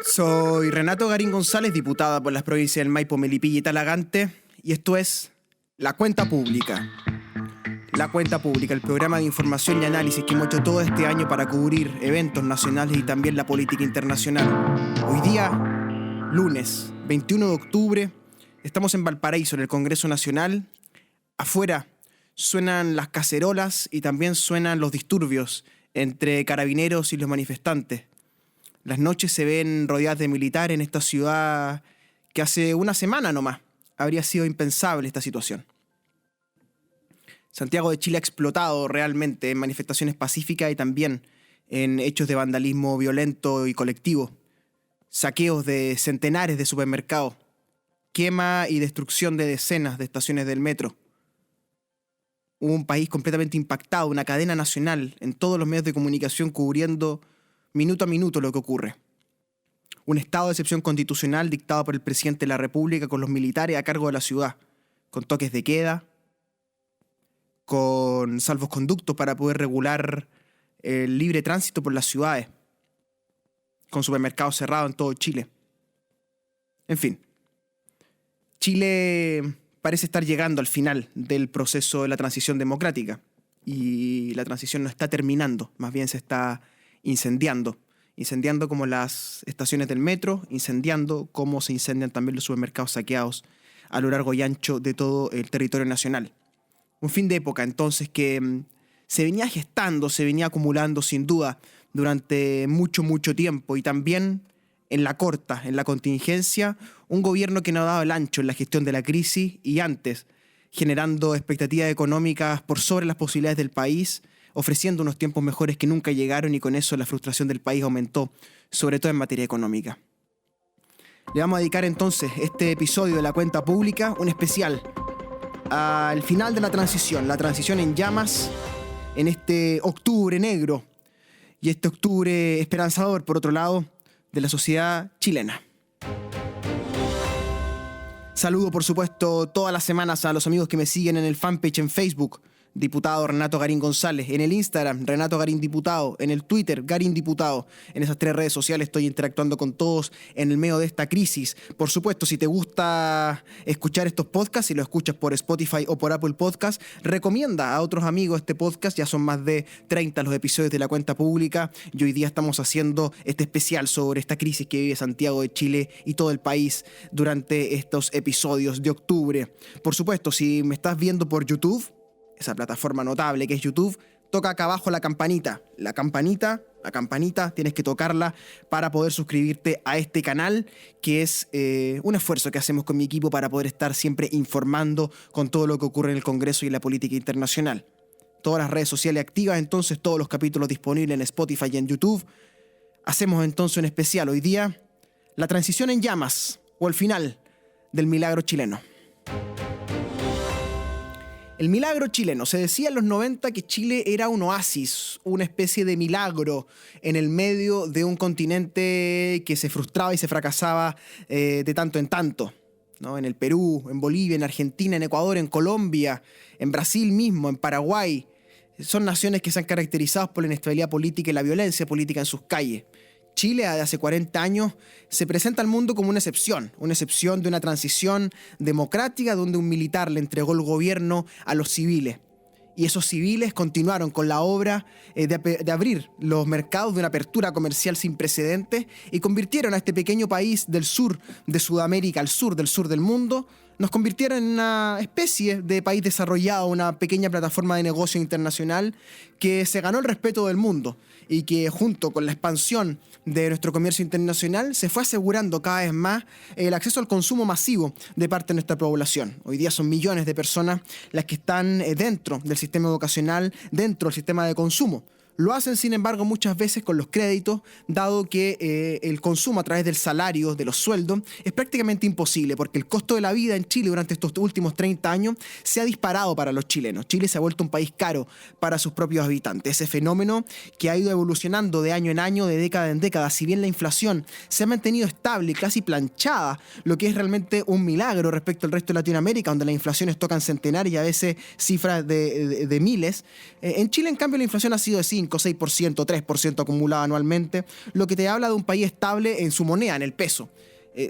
Soy Renato Garín González, diputada por las provincias del Maipo, Melipilla y Talagante, y esto es La Cuenta Pública. La Cuenta Pública, el programa de información y análisis que hemos hecho todo este año para cubrir eventos nacionales y también la política internacional. Hoy día, lunes 21 de octubre, estamos en Valparaíso, en el Congreso Nacional. Afuera suenan las cacerolas y también suenan los disturbios entre carabineros y los manifestantes. Las noches se ven rodeadas de militares en esta ciudad que hace una semana nomás habría sido impensable esta situación. Santiago de Chile ha explotado realmente en manifestaciones pacíficas y también en hechos de vandalismo violento y colectivo. Saqueos de centenares de supermercados, quema y destrucción de decenas de estaciones del metro. Un país completamente impactado, una cadena nacional en todos los medios de comunicación cubriendo minuto a minuto lo que ocurre. Un estado de excepción constitucional dictado por el presidente de la República con los militares a cargo de la ciudad, con toques de queda, con salvoconductos para poder regular el libre tránsito por las ciudades, con supermercados cerrados en todo Chile. En fin, Chile parece estar llegando al final del proceso de la transición democrática y la transición no está terminando, más bien se está incendiando como las estaciones del metro, incendiando como se incendian también los supermercados saqueados a lo largo y ancho de todo el territorio nacional. Un fin de época entonces que se venía gestando, se venía acumulando sin duda durante mucho tiempo y también en la corta, en la contingencia, un gobierno que no ha dado el ancho en la gestión de la crisis y antes generando expectativas económicas por sobre las posibilidades del país, ofreciendo unos tiempos mejores que nunca llegaron y con eso la frustración del país aumentó, sobre todo en materia económica. Le vamos a dedicar entonces este episodio de La Cuenta Pública, un especial al final de la transición en llamas, en este octubre negro y este octubre esperanzador, por otro lado, de la sociedad chilena. Saludo, por supuesto, todas las semanas a los amigos que me siguen en el fanpage en Facebook, diputado Renato Garín González, en el Instagram, Renato Garín Diputado, en el Twitter, Garín Diputado. En esas 3 redes sociales estoy interactuando con todos en el medio de esta crisis. Por supuesto, si te gusta escuchar estos podcasts, si lo escuchas por Spotify o por Apple Podcasts, recomienda a otros amigos este podcast. Ya son más de 30 los episodios de La Cuenta Pública y hoy día estamos haciendo este especial sobre esta crisis que vive Santiago de Chile y todo el país durante estos episodios de octubre. Por supuesto, si me estás viendo por YouTube, esa plataforma notable que es YouTube, toca acá abajo la campanita, tienes que tocarla para poder suscribirte a este canal, que es un esfuerzo que hacemos con mi equipo para poder estar siempre informando con todo lo que ocurre en el Congreso y en la política internacional. Todas las redes sociales activas, entonces todos los capítulos disponibles en Spotify y en YouTube. Hacemos entonces un especial hoy día, la transición en llamas o el final del milagro chileno. El milagro chileno. Se decía en los 90 que Chile era un oasis, una especie de milagro en el medio de un continente que se frustraba y se fracasaba de tanto en tanto, ¿no? En el Perú, en Bolivia, en Argentina, en Ecuador, en Colombia, en Brasil mismo, en Paraguay. Son naciones que se han caracterizado por la inestabilidad política y la violencia política en sus calles. Chile, de hace 40 años, se presenta al mundo como una excepción de una transición democrática donde un militar le entregó el gobierno a los civiles. Y esos civiles continuaron con la obra de abrir los mercados de una apertura comercial sin precedentes y convirtieron a este pequeño país del sur de Sudamérica, al sur del mundo, nos convirtieron en una especie de país desarrollado, una pequeña plataforma de negocio internacional que se ganó el respeto del mundo y que junto con la expansión de nuestro comercio internacional se fue asegurando cada vez más el acceso al consumo masivo de parte de nuestra población. Hoy día son millones de personas las que están dentro del sistema educacional, dentro del sistema de consumo. Lo hacen, sin embargo, muchas veces con los créditos, dado que el consumo a través del salario, de los sueldos, es prácticamente imposible, porque el costo de la vida en Chile durante estos últimos 30 años se ha disparado para los chilenos. Chile se ha vuelto un país caro para sus propios habitantes. Ese fenómeno que ha ido evolucionando de año en año, de década en década. Si bien la inflación se ha mantenido estable, casi planchada, lo que es realmente un milagro respecto al resto de Latinoamérica, donde las inflaciones tocan centenares y a veces cifras de miles. En Chile, en cambio, la inflación ha sido de 5, 5, 6%, 3% acumulado anualmente, lo que te habla de un país estable en su moneda, en el peso.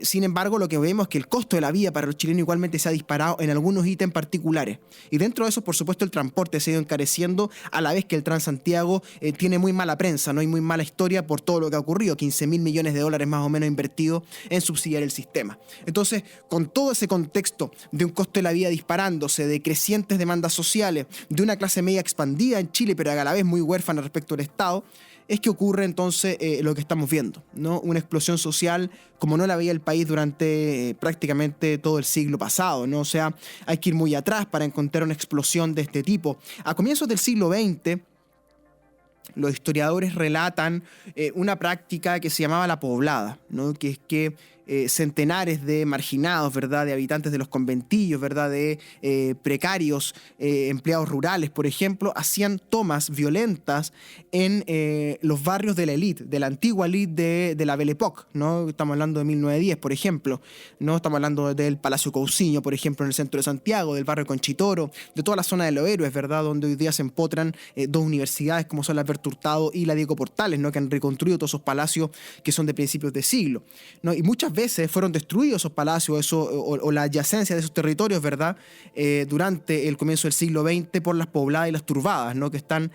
Sin embargo, lo que vemos es que el costo de la vida para los chilenos igualmente se ha disparado en algunos ítems particulares. Y dentro de eso, por supuesto, el transporte se ha ido encareciendo, a la vez que el Transantiago tiene muy mala prensa, ¿no? Hay muy mala historia por todo lo que ha ocurrido, 15.000 millones de dólares más o menos invertidos en subsidiar el sistema. Entonces, con todo ese contexto de un costo de la vida disparándose, de crecientes demandas sociales, de una clase media expandida en Chile, pero a la vez muy huérfana respecto al Estado, es que ocurre entonces lo que estamos viendo, ¿no? Una explosión social como no la veía el país durante prácticamente todo el siglo pasado, ¿no? O sea, hay que ir muy atrás para encontrar una explosión de este tipo. A comienzos del siglo XX, los historiadores relatan una práctica que se llamaba la poblada, ¿no? Que es que centenares de marginados, ¿verdad?, de habitantes de los conventillos, ¿verdad?, de precarios, empleados rurales, por ejemplo, hacían tomas violentas en los barrios de la élite, de la antigua élite de la Belle Époque, ¿no? Estamos hablando de 1910, por ejemplo, ¿no? Estamos hablando del Palacio Cousiño, por ejemplo, en el centro de Santiago, del barrio Conchitoro, de toda la zona de los Héroes, ¿verdad?, donde hoy día se empotran dos universidades como son la Alberto Hurtado y la Diego Portales, ¿no?, que han reconstruido todos esos palacios que son de principios de siglo, ¿no? Y muchas veces fueron destruidos esos palacios o la adyacencia de esos territorios, ¿verdad?, durante el comienzo del siglo XX por las pobladas y las turbadas, ¿no?, que están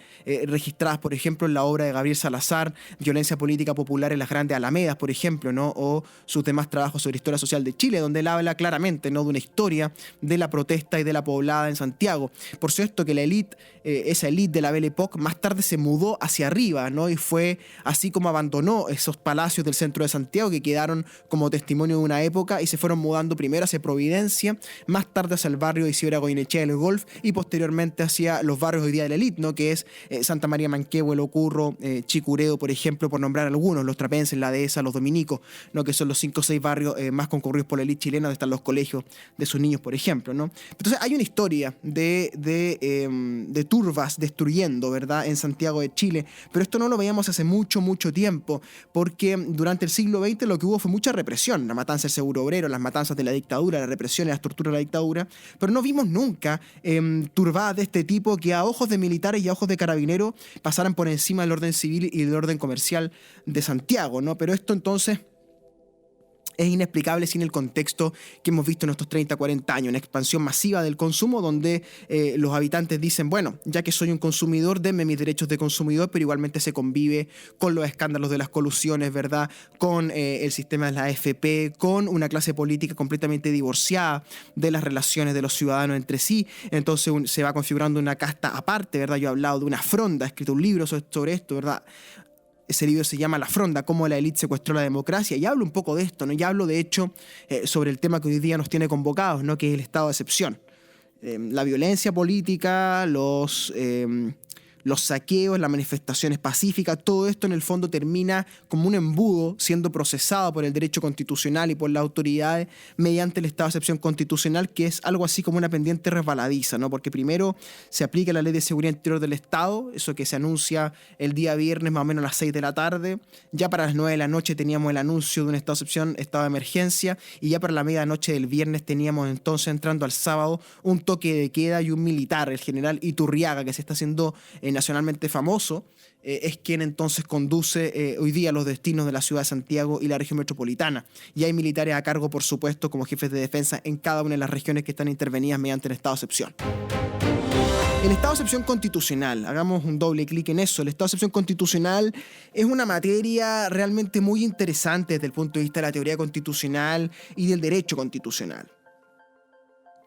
registradas, por ejemplo, en la obra de Gabriel Salazar, Violencia Política Popular en las Grandes Alamedas, por ejemplo, ¿no?, o sus demás trabajos sobre historia social de Chile, donde él habla claramente, ¿no?, de una historia de la protesta y de la poblada en Santiago. Por cierto, que la élite, esa élite de la Belle Époque, más tarde se mudó hacia arriba, ¿no?, y fue así como abandonó esos palacios del centro de Santiago que quedaron como testimonio de una época y se fueron mudando primero hacia Providencia, más tarde hacia el barrio de Isidora Goyenechea del Golf y posteriormente hacia los barrios hoy día de la élite, ¿no?, que es Santa María Manquehue, El Ocurro, Chicureo, por ejemplo, por nombrar algunos, los Trapenses, la Dehesa, los Dominicos, ¿no?, que son los 5 o 6 barrios más concurridos por la élite chilena, donde están los colegios de sus niños, por ejemplo, ¿no? Entonces hay una historia de turbas destruyendo, ¿verdad?, en Santiago de Chile, pero esto no lo veíamos hace mucho tiempo, porque durante el siglo XX lo que hubo fue mucha represión, la matanza del seguro obrero, las matanzas de la dictadura, la represión y las torturas de la dictadura, pero no vimos nunca turbadas de este tipo que a ojos de militares y a ojos de carabineros pasaran por encima del orden civil y del orden comercial de Santiago, ¿no? Pero esto entonces es inexplicable sin el contexto que hemos visto en estos 30, 40 años, una expansión masiva del consumo donde los habitantes dicen, bueno, ya que soy un consumidor, denme mis derechos de consumidor, pero igualmente se convive con los escándalos de las colusiones, ¿verdad?, con el sistema de la AFP, con una clase política completamente divorciada de las relaciones de los ciudadanos entre sí. Entonces se va configurando una casta aparte, ¿verdad? Yo he hablado de una fronda, he escrito un libro sobre esto, ¿verdad? Ese libro se llama La Fronda, cómo la élite secuestró la democracia, y hablo un poco de esto, ¿no? Y hablo, de hecho, sobre el tema que hoy día nos tiene convocados, ¿no?, que es el estado de excepción. La violencia política, los saqueos, las manifestaciones pacíficas, todo esto en el fondo termina como un embudo siendo procesado por el derecho constitucional y por las autoridades mediante el estado de excepción constitucional, que es algo así como una pendiente resbaladiza, ¿no? Porque primero se aplica la Ley de Seguridad Interior del Estado, eso que se anuncia el día viernes más o menos a las 6 de la tarde, ya para las 9 de la noche teníamos el anuncio de un estado de excepción, estado de emergencia, y ya para la medianoche del viernes teníamos entonces, entrando al sábado, un toque de queda y un militar, el general Iturriaga, que se está haciendo nacionalmente famoso, es quien entonces conduce hoy día los destinos de la ciudad de Santiago y la región metropolitana. Y hay militares a cargo, por supuesto, como jefes de defensa en cada una de las regiones que están intervenidas mediante el estado de excepción. El estado de excepción constitucional, hagamos un doble clic en eso. El estado de excepción constitucional es una materia realmente muy interesante desde el punto de vista de la teoría constitucional y del derecho constitucional.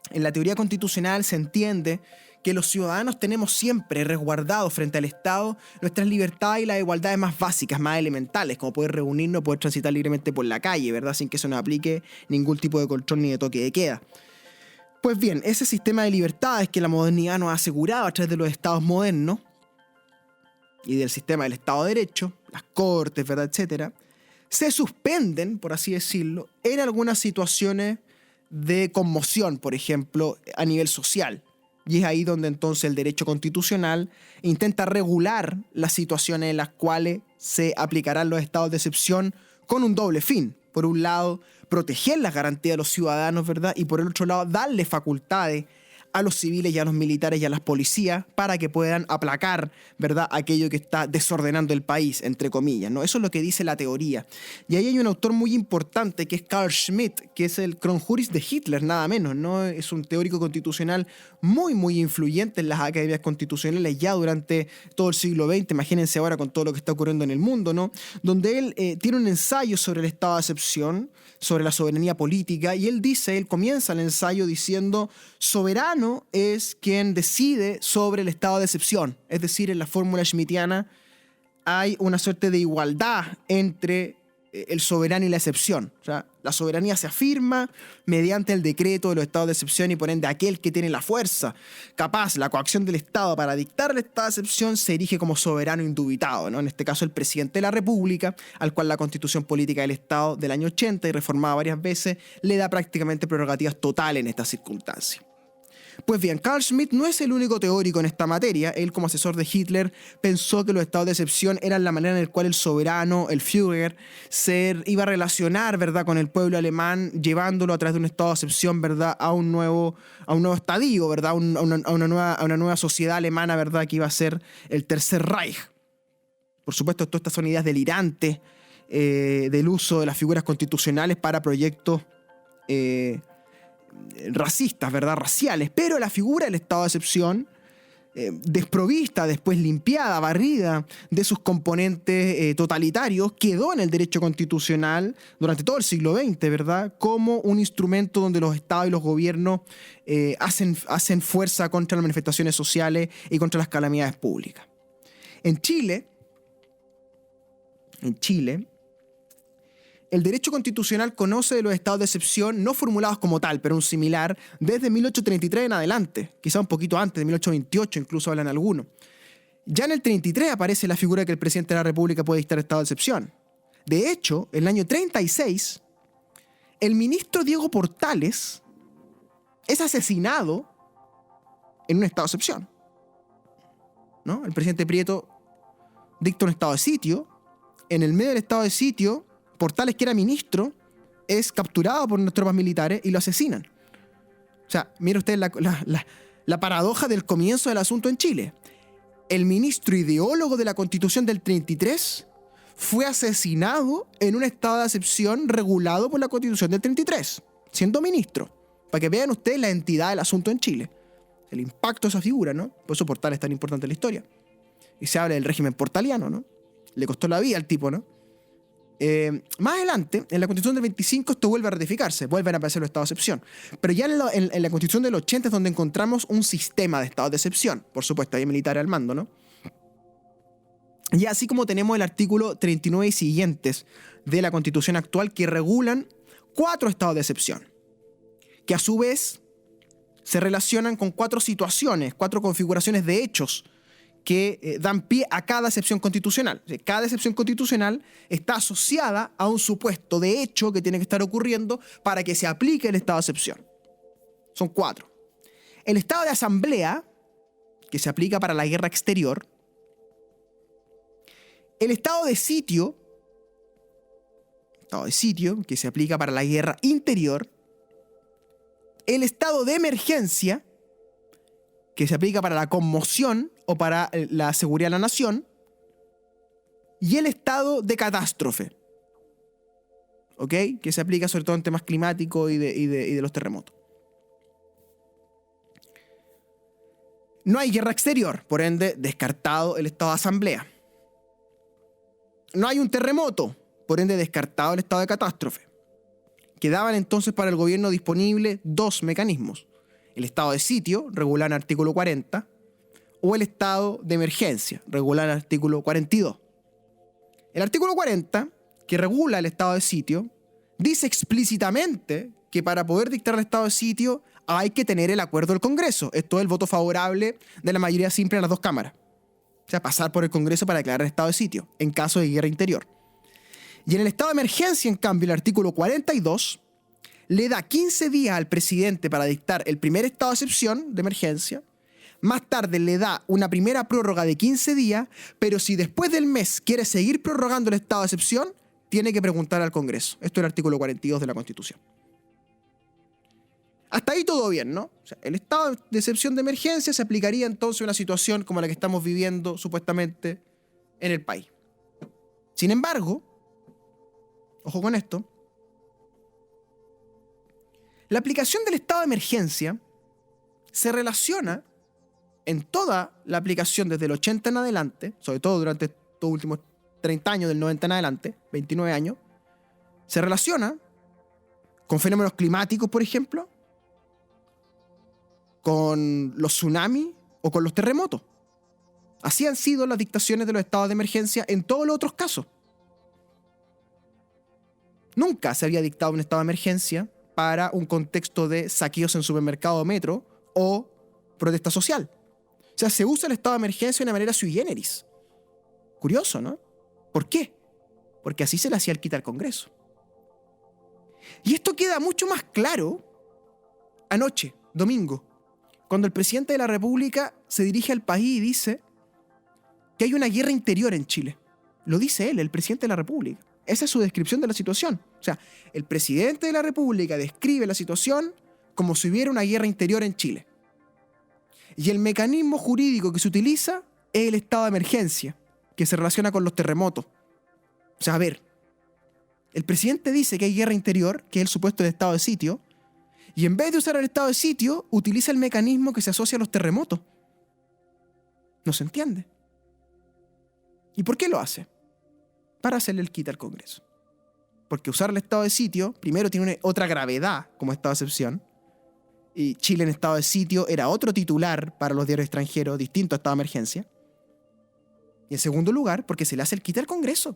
En la teoría constitucional se entiende que los ciudadanos tenemos siempre resguardados frente al Estado nuestras libertades y las igualdades más básicas, más elementales, como poder reunirnos, poder transitar libremente por la calle, ¿verdad?, sin que se nos aplique ningún tipo de control ni de toque de queda. Pues bien, ese sistema de libertades que la modernidad nos ha asegurado a través de los estados modernos y del sistema del Estado de Derecho, las cortes, ¿verdad?, etcétera, se suspenden, por así decirlo, en algunas situaciones de conmoción, por ejemplo, a nivel social. Y es ahí donde entonces el derecho constitucional intenta regular las situaciones en las cuales se aplicarán los estados de excepción con un doble fin. Por un lado, proteger las garantías de los ciudadanos, ¿verdad?, y por el otro lado, darle facultades a los civiles y a los militares y a las policías para que puedan aplacar, ¿verdad?, aquello que está desordenando el país, entre comillas, ¿no? Eso es lo que dice la teoría. Y ahí hay un autor muy importante que es Carl Schmitt, que es el Kronjuris de Hitler, nada menos, ¿no? Es un teórico constitucional muy, muy influyente en las academias constitucionales ya durante todo el siglo XX. Imagínense ahora con todo lo que está ocurriendo en el mundo, ¿no? Donde él tiene un ensayo sobre el estado de excepción, sobre la soberanía política, y él comienza el ensayo diciendo: soberano es quien decide sobre el estado de excepción. Es decir, en la fórmula schmittiana hay una suerte de igualdad entre el soberano y la excepción. O sea, la soberanía se afirma mediante el decreto de los estados de excepción y por ende aquel que tiene la fuerza capaz, la coacción del Estado para dictar el estado de excepción se erige como soberano indubitado, ¿no? En este caso el presidente de la República, al cual la Constitución Política del Estado del año 80 y reformada varias veces le da prácticamente prerrogativas totales en estas circunstancias. Pues bien, Carl Schmitt no es el único teórico en esta materia. Él, como asesor de Hitler, pensó que los estados de excepción eran la manera en la cual el soberano, el Führer, se iba a relacionar, ¿verdad?, con el pueblo alemán, llevándolo a través de un estado de excepción, ¿verdad?, a un nuevo estadio, ¿verdad?, a una nueva sociedad alemana, ¿verdad?, que iba a ser el Tercer Reich. Por supuesto, todas estas son ideas delirantes del uso de las figuras constitucionales para proyectos racistas, ¿verdad?, raciales, pero la figura del estado de excepción, desprovista, después limpiada, barrida de sus componentes totalitarios, quedó en el derecho constitucional durante todo el siglo XX, ¿verdad?, como un instrumento donde los estados y los gobiernos hacen fuerza contra las manifestaciones sociales y contra las calamidades públicas. En Chile, el derecho constitucional conoce de los estados de excepción no formulados como tal, pero un similar, desde 1833 en adelante, quizá un poquito antes, de 1828 incluso hablan algunos. Ya en el 33 aparece la figura de que el presidente de la República puede dictar estado de excepción. De hecho, en el año 36, el ministro Diego Portales es asesinado en un estado de excepción, ¿no? El presidente Prieto dicta un estado de sitio. En el medio del estado de sitio, Portales, que era ministro, es capturado por unas tropas militares y lo asesinan. O sea, mire usted la paradoja del comienzo del asunto en Chile. El ministro ideólogo de la Constitución del 33 fue asesinado en un estado de excepción regulado por la Constitución del 33, siendo ministro. Para que vean ustedes la entidad del asunto en Chile. El impacto de esa figura, ¿no? Por eso Portales es tan importante en la historia. Y se habla del régimen portaliano, ¿no? Le costó la vida al tipo, ¿no? Más adelante, en la Constitución del 25, esto vuelve a ratificarse, vuelven a aparecer los estados de excepción. Pero ya en la Constitución del 80 es donde encontramos un sistema de estados de excepción. Por supuesto, hay militares al mando, ¿no? Y así como tenemos el artículo 39 y siguientes de la Constitución actual que regulan 4 estados de excepción, que a su vez se relacionan con 4 situaciones, 4 configuraciones de hechos que dan pie a cada excepción constitucional. O sea, cada excepción constitucional está asociada a un supuesto de hecho que tiene que estar ocurriendo para que se aplique el estado de excepción. Son 4. El estado de asamblea, que se aplica para la guerra exterior. El estado de sitio, que se aplica para la guerra interior. El estado de emergencia, que se aplica para la conmoción o para la seguridad de la nación, y el estado de catástrofe, ¿ok?, que se aplica sobre todo en temas climáticos y de los terremotos. No hay guerra exterior, por ende, descartado el estado de asamblea. No hay un terremoto, por ende, descartado el estado de catástrofe. Quedaban entonces para el gobierno disponible 2 mecanismos: el estado de sitio, regulado en el artículo 40, o el estado de emergencia, regulado en el artículo 42. El artículo 40, que regula el estado de sitio, dice explícitamente que para poder dictar el estado de sitio hay que tener el acuerdo del Congreso. Esto es el voto favorable de la mayoría simple en las 2 cámaras. O sea, pasar por el Congreso para declarar el estado de sitio, en caso de guerra interior. Y en el estado de emergencia, en cambio, el artículo 42 le da 15 días al presidente para dictar el primer estado de excepción de emergencia. Más tarde le da una primera prórroga de 15 días, pero si después del mes quiere seguir prorrogando el estado de excepción, tiene que preguntar al Congreso. Esto es el artículo 42 de la Constitución. Hasta ahí todo bien, ¿no? O sea, el estado de excepción de emergencia se aplicaría entonces a una situación como la que estamos viviendo supuestamente en el país. Sin embargo, ojo con esto, la aplicación del estado de emergencia se relaciona en toda la aplicación desde el 80 en adelante, sobre todo durante estos últimos 30 años, del 90 en adelante, 29 años, se relaciona con fenómenos climáticos, por ejemplo, con los tsunamis o con los terremotos. Así han sido las dictaciones de los estados de emergencia en todos los otros casos. Nunca se había dictado un estado de emergencia para un contexto de saqueos en supermercado o metro o protesta social. O sea, se usa el estado de emergencia de una manera sui generis. Curioso, ¿no? ¿Por qué? Porque así se le hacía el quita al Congreso. Y esto queda mucho más claro anoche, domingo, cuando el presidente de la República se dirige al país y dice que hay una guerra interior en Chile. Lo dice él, el presidente de la República. Esa es su descripción de la situación. O sea, el presidente de la República describe la situación como si hubiera una guerra interior en Chile. Y el mecanismo jurídico que se utiliza es el estado de emergencia, que se relaciona con los terremotos. O sea, a ver, el presidente dice que hay guerra interior, que es el supuesto de estado de sitio, y en vez de usar el estado de sitio, utiliza el mecanismo que se asocia a los terremotos. No se entiende. ¿Y por qué lo hace? Para hacerle el quita al Congreso. Porque usar el estado de sitio, primero, tiene otra gravedad como estado de excepción, y Chile en estado de sitio era otro titular para los diarios extranjeros, distinto a estado de emergencia. Y en segundo lugar, porque se le hace el quita al Congreso.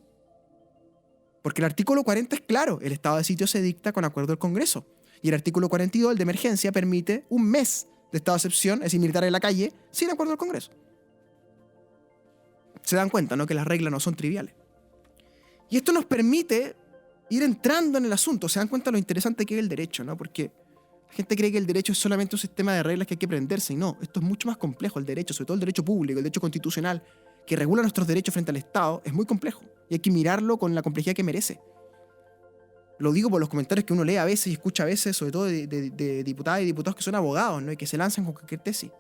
Porque el artículo 40 es claro, el estado de sitio se dicta con acuerdo del Congreso. Y el artículo 42, el de emergencia, permite un mes de estado de excepción, es decir, militar en la calle, sin acuerdo del Congreso. Se dan cuenta, ¿no?, que las reglas no son triviales. Y esto nos permite ir entrando en el asunto. Se dan cuenta lo interesante que es el derecho, ¿no? Porque la gente cree que el derecho es solamente un sistema de reglas que hay que aprenderse. Y no, esto es mucho más complejo. El derecho, sobre todo el derecho público, el derecho constitucional, que regula nuestros derechos frente al Estado, es muy complejo. Y hay que mirarlo con la complejidad que merece. Lo digo por los comentarios que uno lee a veces y escucha a veces, sobre todo de diputadas y diputados que son abogados, ¿no?, y que se lanzan con cualquier tesis.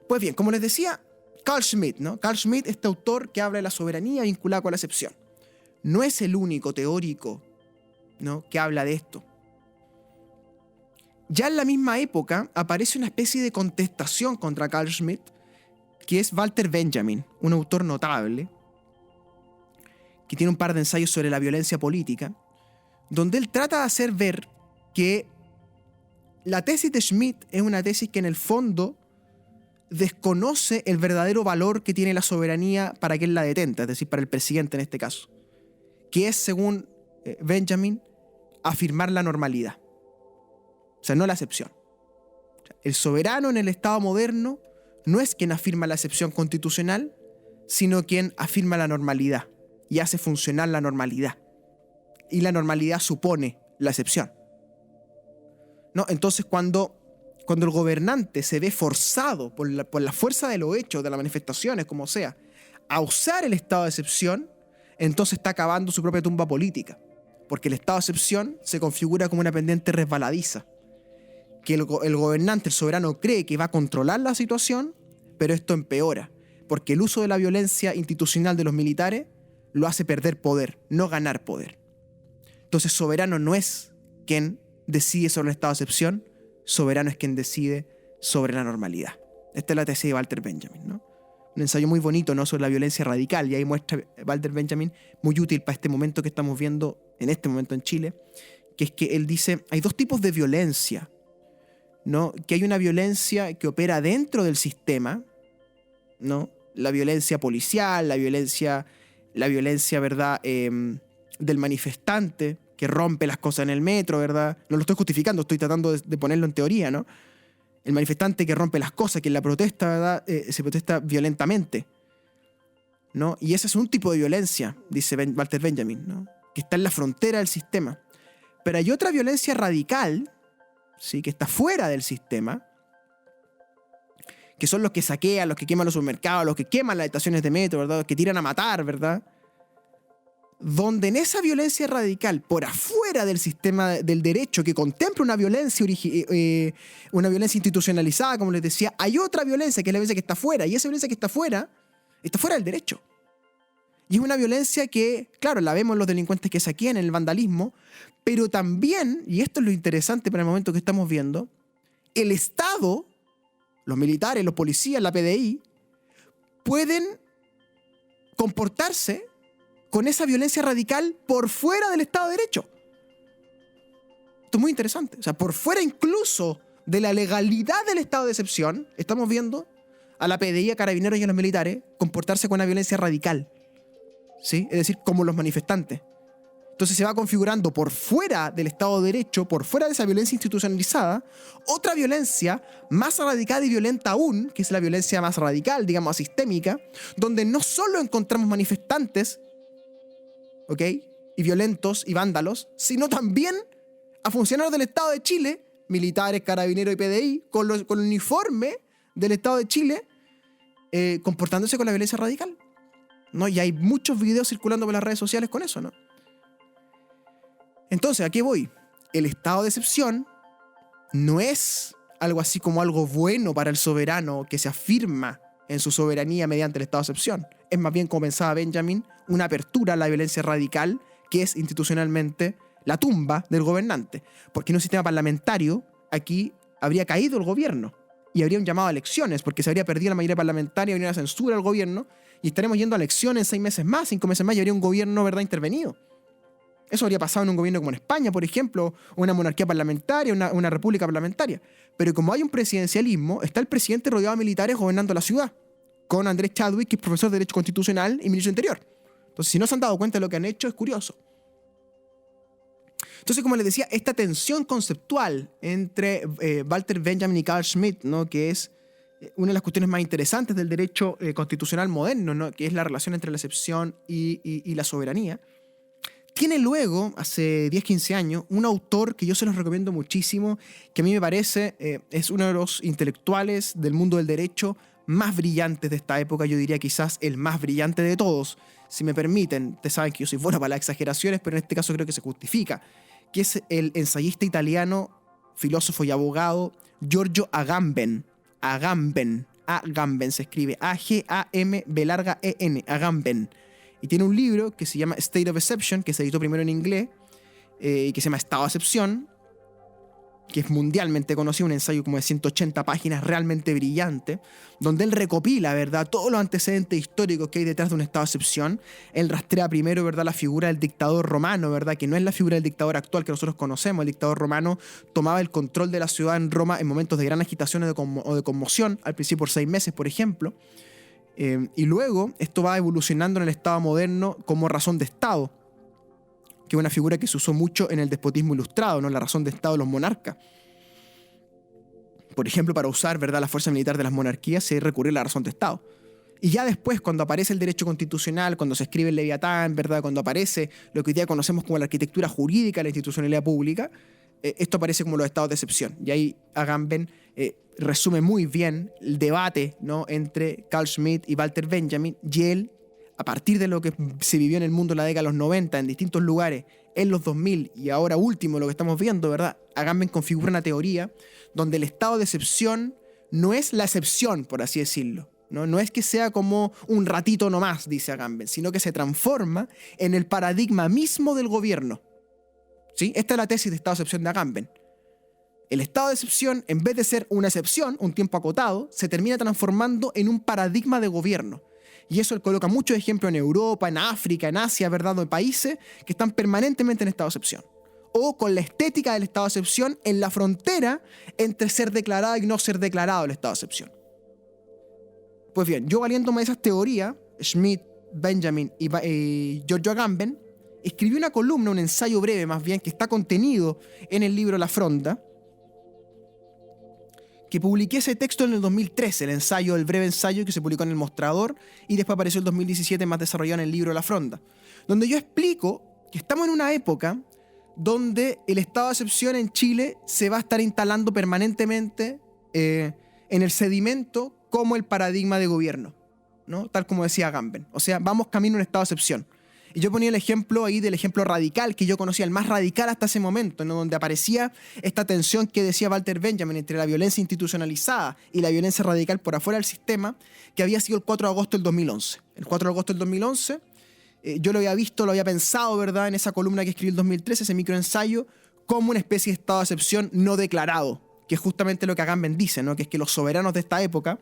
Pues bien, como les decía, Carl Schmitt, ¿no? Carl Schmitt, este autor que habla de la soberanía vinculada con la excepción. No es el único teórico, ¿no?, que habla de esto. Ya en la misma época aparece una especie de contestación contra Carl Schmitt, que es Walter Benjamin, un autor notable, que tiene un par de ensayos sobre la violencia política, donde él trata de hacer ver que la tesis de Schmitt es una tesis que en el fondo desconoce el verdadero valor que tiene la soberanía para quien la detenta, es decir, para el presidente en este caso, que es, según Benjamin, afirmar la normalidad. O sea, no la excepción. O sea, el soberano en el Estado moderno no es quien afirma la excepción constitucional, sino quien afirma la normalidad y hace funcionar la normalidad. Y la normalidad supone la excepción, ¿no? Entonces, cuando el gobernante se ve forzado por la fuerza de los hechos, de las manifestaciones, como sea, a usar el estado de excepción, entonces está cavando su propia tumba política. Porque el estado de excepción se configura como una pendiente resbaladiza. Que el gobernante, el soberano, cree que va a controlar la situación, pero esto empeora. Porque el uso de la violencia institucional de los militares lo hace perder poder, no ganar poder. Entonces, soberano no es quien decide sobre el estado de excepción, soberano es quien decide sobre la normalidad. Esta es la tesis de Walter Benjamin, ¿no? Un ensayo muy bonito, ¿no?, sobre la violencia radical, y ahí muestra Walter Benjamin, muy útil para este momento que estamos viendo en este momento en Chile, que es que él dice, hay dos tipos de violencia, ¿no? Que hay una violencia que opera dentro del sistema, ¿no? La violencia policial, la violencia, ¿verdad?, del manifestante, que rompe las cosas en el metro, ¿verdad? No lo estoy justificando, estoy tratando de ponerlo en teoría, ¿no? El manifestante que rompe las cosas, que en la protesta, ¿verdad?, se protesta violentamente, ¿no? Y ese es un tipo de violencia, dice Walter Benjamin, ¿no?, que está en la frontera del sistema. Pero hay otra violencia radical, ¿sí?, que está fuera del sistema, que son los que saquean, los que queman los supermercados, los que queman las estaciones de metro, ¿verdad?, los que tiran a matar, ¿verdad? donde en esa violencia radical, por afuera del sistema del derecho que contempla una violencia institucionalizada, como les decía, hay otra violencia que es la violencia que está afuera, y esa violencia que está fuera del derecho. Y es una violencia que, claro, la vemos en los delincuentes que saquean, en el vandalismo, pero también, y esto es lo interesante para el momento que estamos viendo, el Estado, los militares, los policías, la PDI, pueden comportarse con esa violencia radical por fuera del Estado de Derecho. Esto es muy interesante. O sea, por fuera incluso de la legalidad del estado de excepción, estamos viendo a la PDI, a Carabineros y a los militares comportarse con una violencia radical. ¿Sí? Es decir, como los manifestantes. Entonces se va configurando por fuera del Estado de Derecho, por fuera de esa violencia institucionalizada, otra violencia más radical y violenta aún, que es la violencia más radical, digamos, asistémica, donde no solo encontramos manifestantes, ¿ok?, y violentos y vándalos, sino también a funcionarios del Estado de Chile, militares, carabineros y PDI, con el uniforme del Estado de Chile, comportándose con la violencia radical, ¿no? Y hay muchos videos circulando por las redes sociales con eso, ¿no? Entonces, ¿a qué voy? El estado de excepción no es algo así como algo bueno para el soberano que se afirma en su soberanía mediante el estado de excepción. Es más bien, como pensaba Benjamin, una apertura a la violencia radical que es institucionalmente la tumba del gobernante. Porque en un sistema parlamentario aquí habría caído el gobierno y habría un llamado a elecciones porque se habría perdido la mayoría parlamentaria, habría una censura al gobierno y estaremos yendo a elecciones 6 meses más, 5 meses más y habría un gobierno, ¿verdad?, intervenido. Eso habría pasado en un gobierno como en España, por ejemplo, o una monarquía parlamentaria, una república parlamentaria. Pero como hay un presidencialismo, está el presidente rodeado de militares gobernando la ciudad, con Andrés Chadwick, que es profesor de Derecho Constitucional y ministro de Interior. Entonces, si no se han dado cuenta de lo que han hecho, es curioso. Entonces, como les decía, esta tensión conceptual entre Walter Benjamin y Carl Schmitt, ¿no?, que es una de las cuestiones más interesantes del derecho constitucional moderno, ¿no?, que es la relación entre la excepción y la soberanía, tiene luego, hace 10, 15 años, un autor que yo se los recomiendo muchísimo, que a mí me parece es uno de los intelectuales del mundo del derecho más brillantes de esta época, yo diría quizás el más brillante de todos, si me permiten. Ustedes saben que yo soy bueno para las exageraciones, pero en este caso creo que se justifica, que es el ensayista italiano, filósofo y abogado Giorgio Agamben. Agamben se escribe A-G-A-M-B-E-N, Agamben. Y tiene un libro que se llama State of Exception, que se editó primero en inglés, y que se llama Estado de Excepción, que es mundialmente conocido, un ensayo como de 180 páginas realmente brillante, donde él recopila, ¿verdad?, todos los antecedentes históricos que hay detrás de un estado de excepción. Él rastrea primero, ¿verdad?, la figura del dictador romano, ¿verdad?, que no es la figura del dictador actual que nosotros conocemos. El dictador romano tomaba el control de la ciudad en Roma en momentos de gran agitación o de conmoción, al principio por 6 meses, por ejemplo. Y luego esto va evolucionando en el Estado moderno como razón de Estado, que es una figura que se usó mucho en el despotismo ilustrado, ¿no?, la razón de Estado de los monarcas. Por ejemplo, para usar, ¿verdad?, la fuerza militar de las monarquías se recurrió a la razón de Estado. Y ya después, cuando aparece el derecho constitucional, cuando se escribe el Leviatán, ¿verdad?, cuando aparece lo que hoy día conocemos como la arquitectura jurídica de la institucionalidad pública, esto aparece como los estados de excepción. Y ahí Agamben resume muy bien el debate, ¿no?, entre Carl Schmitt y Walter Benjamin, y él, a partir de lo que se vivió en el mundo en la década de los 90, en distintos lugares, en los 2000 y ahora último lo que estamos viendo, ¿verdad?, Agamben configura una teoría donde el estado de excepción no es la excepción, por así decirlo. No es que sea como un ratito nomás, dice Agamben, sino que se transforma en el paradigma mismo del gobierno. ¿Sí? Esta es la tesis de estado de excepción de Agamben. El estado de excepción, en vez de ser una excepción, un tiempo acotado, se termina transformando en un paradigma de gobierno. Y eso él coloca muchos ejemplos en Europa, en África, en Asia, ¿verdad?, en países que están permanentemente en estado de excepción. O con la estética del estado de excepción en la frontera entre ser declarado y no ser declarado el estado de excepción. Pues bien, yo valiéndome de esas teorías, Schmitt, Benjamin y Giorgio Agamben, escribí una columna, un ensayo breve más bien, que está contenido en el libro La Fronda, que publiqué ese texto en el 2013, el breve ensayo que se publicó en El Mostrador, y después apareció en el 2017 más desarrollado en el libro La Fronda, donde yo explico que estamos en una época donde el estado de excepción en Chile se va a estar instalando permanentemente en el sedimento como el paradigma de gobierno, ¿no?, tal como decía Agamben. O sea, vamos camino a un estado de excepción. Y yo ponía el ejemplo ahí del ejemplo radical que yo conocía, el más radical hasta ese momento, ¿no? Donde aparecía esta tensión que decía Walter Benjamin entre la violencia institucionalizada y la violencia radical por afuera del sistema, que había sido el 4 de agosto del 2011. El 4 de agosto del 2011, yo lo había visto, lo había pensado, ¿verdad?, en esa columna que escribí en el 2013, ese microensayo, como una especie de estado de excepción no declarado, que es justamente lo que Agamben dice, ¿no? Que es que los soberanos de esta época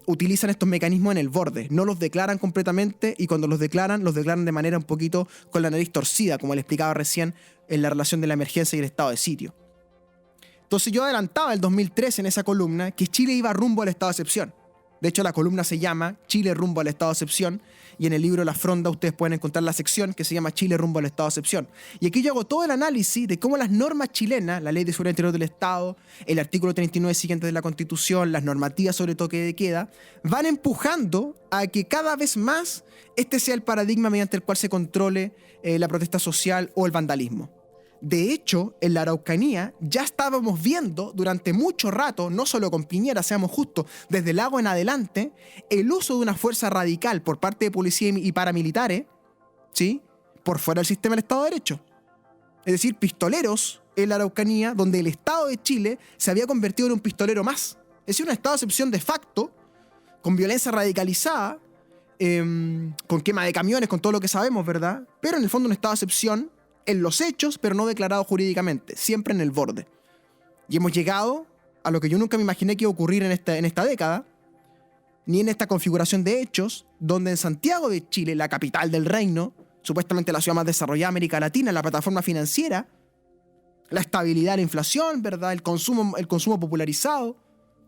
utilizan estos mecanismos en el borde, no los declaran completamente, y cuando los declaran de manera un poquito con la nariz torcida, como le explicaba recién en la relación de la emergencia y el estado de sitio. Entonces yo adelantaba el 2013 en esa columna que Chile iba rumbo al estado de excepción. De hecho, la columna se llama Chile rumbo al estado de excepción, y en el libro La Fronda ustedes pueden encontrar la sección que se llama Chile rumbo al estado de excepción. Y aquí yo hago todo el análisis de cómo las normas chilenas, la Ley de Seguridad Interior del Estado, el artículo 39 siguiente de la Constitución, las normativas sobre toque de queda, van empujando a que cada vez más este sea el paradigma mediante el cual se controle la protesta social o el vandalismo. De hecho, en la Araucanía ya estábamos viendo durante mucho rato, no solo con Piñera, seamos justos, desde Lago en adelante, el uso de una fuerza radical por parte de policía y paramilitares, ¿sí?, por fuera del sistema del Estado de Derecho. Es decir, pistoleros en la Araucanía, donde el Estado de Chile se había convertido en un pistolero más. Es decir, un estado de excepción de facto, con violencia radicalizada, con quema de camiones, con todo lo que sabemos, ¿verdad? Pero en el fondo un estado de excepción en los hechos, pero no declarado jurídicamente, siempre en el borde. Y hemos llegado a lo que yo nunca me imaginé que iba a ocurrir en esta década, ni en esta configuración de hechos, donde en Santiago de Chile, la capital del reino, supuestamente la ciudad más desarrollada de América Latina, la plataforma financiera, la estabilidad de la inflación, ¿verdad?, el consumo popularizado,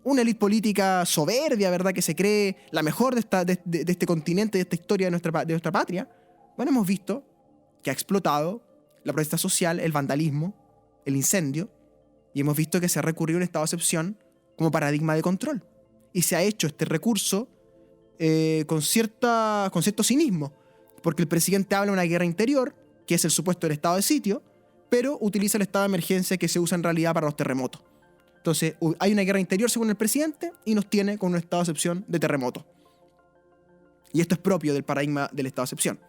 una élite política soberbia, ¿verdad?, que se cree la mejor de este continente, de esta historia de nuestra patria. Bueno, hemos visto que ha explotado la protesta social, el vandalismo, el incendio, y hemos visto que se ha recurrido a un estado de excepción como paradigma de control. Y se ha hecho este recurso con cierto cinismo, porque el presidente habla de una guerra interior, que es el supuesto del estado de sitio, pero utiliza el estado de emergencia que se usa en realidad para los terremotos. Entonces, hay una guerra interior según el presidente y nos tiene con un estado de excepción de terremoto. Y esto es propio del paradigma del estado de excepción,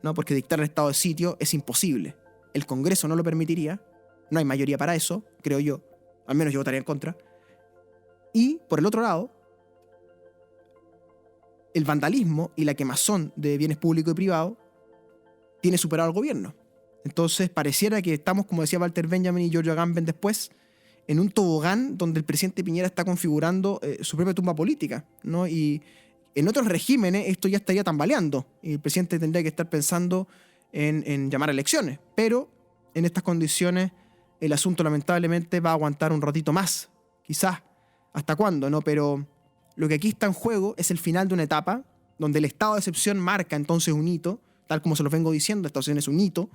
¿no? Porque dictar el estado de sitio es imposible. El Congreso no lo permitiría, no hay mayoría para eso, creo yo, al menos yo votaría en contra. Y, por el otro lado, el vandalismo y la quemazón de bienes públicos y privados tiene superado al gobierno. Entonces, pareciera que estamos, como decía Walter Benjamin y Giorgio Agamben después, en un tobogán donde el presidente Piñera está configurando su propia tumba política, ¿no? Y en otros regímenes esto ya estaría tambaleando y el presidente tendría que estar pensando en llamar a elecciones. Pero en estas condiciones el asunto lamentablemente va a aguantar un ratito más. Quizás hasta cuándo, ¿no? Pero lo que aquí está en juego es el final de una etapa donde el estado de excepción marca entonces un hito, tal como se los vengo diciendo, esta opción es un hito,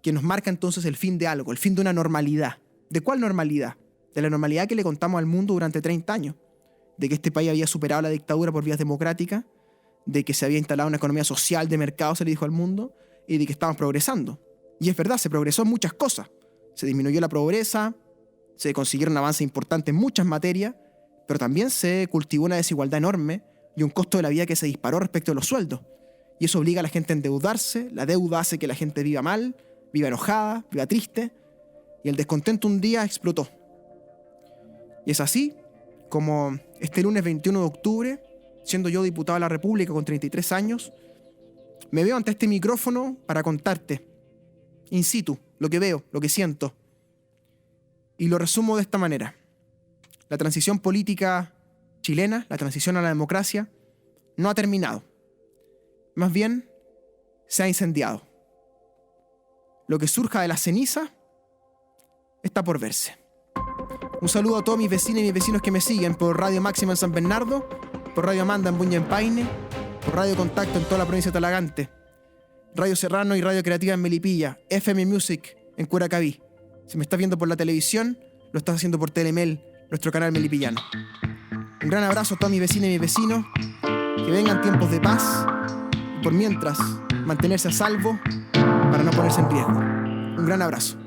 que nos marca entonces el fin de algo, el fin de una normalidad. ¿De cuál normalidad? De la normalidad que le contamos al mundo durante 30 años. De que este país había superado la dictadura por vías democráticas, de que se había instalado una economía social de mercado, se le dijo al mundo, y de que estábamos progresando. Y es verdad, se progresó en muchas cosas. Se disminuyó la pobreza, se consiguieron avances importantes en muchas materias, pero también se cultivó una desigualdad enorme y un costo de la vida que se disparó respecto a los sueldos. Y eso obliga a la gente a endeudarse, la deuda hace que la gente viva mal, viva enojada, viva triste, y el descontento un día explotó. Y es así como este lunes 21 de octubre, siendo yo diputado de la República con 33 años, me veo ante este micrófono para contarte, in situ, lo que veo, lo que siento. Y lo resumo de esta manera. La transición política chilena, la transición a la democracia, no ha terminado. Más bien, se ha incendiado. Lo que surja de la ceniza está por verse. Un saludo a todos mis vecinos y mis vecinos que me siguen por Radio Máxima en San Bernardo, por Radio Amanda en Buña en Paine, por Radio Contacto en toda la provincia de Talagante, Radio Serrano y Radio Creativa en Melipilla, FM Music en Curacaví. Si me estás viendo por la televisión, lo estás haciendo por Telemel, nuestro canal melipillano. Un gran abrazo a todos mis vecinas y mis vecinos, que vengan tiempos de paz y por mientras mantenerse a salvo para no ponerse en riesgo. Un gran abrazo.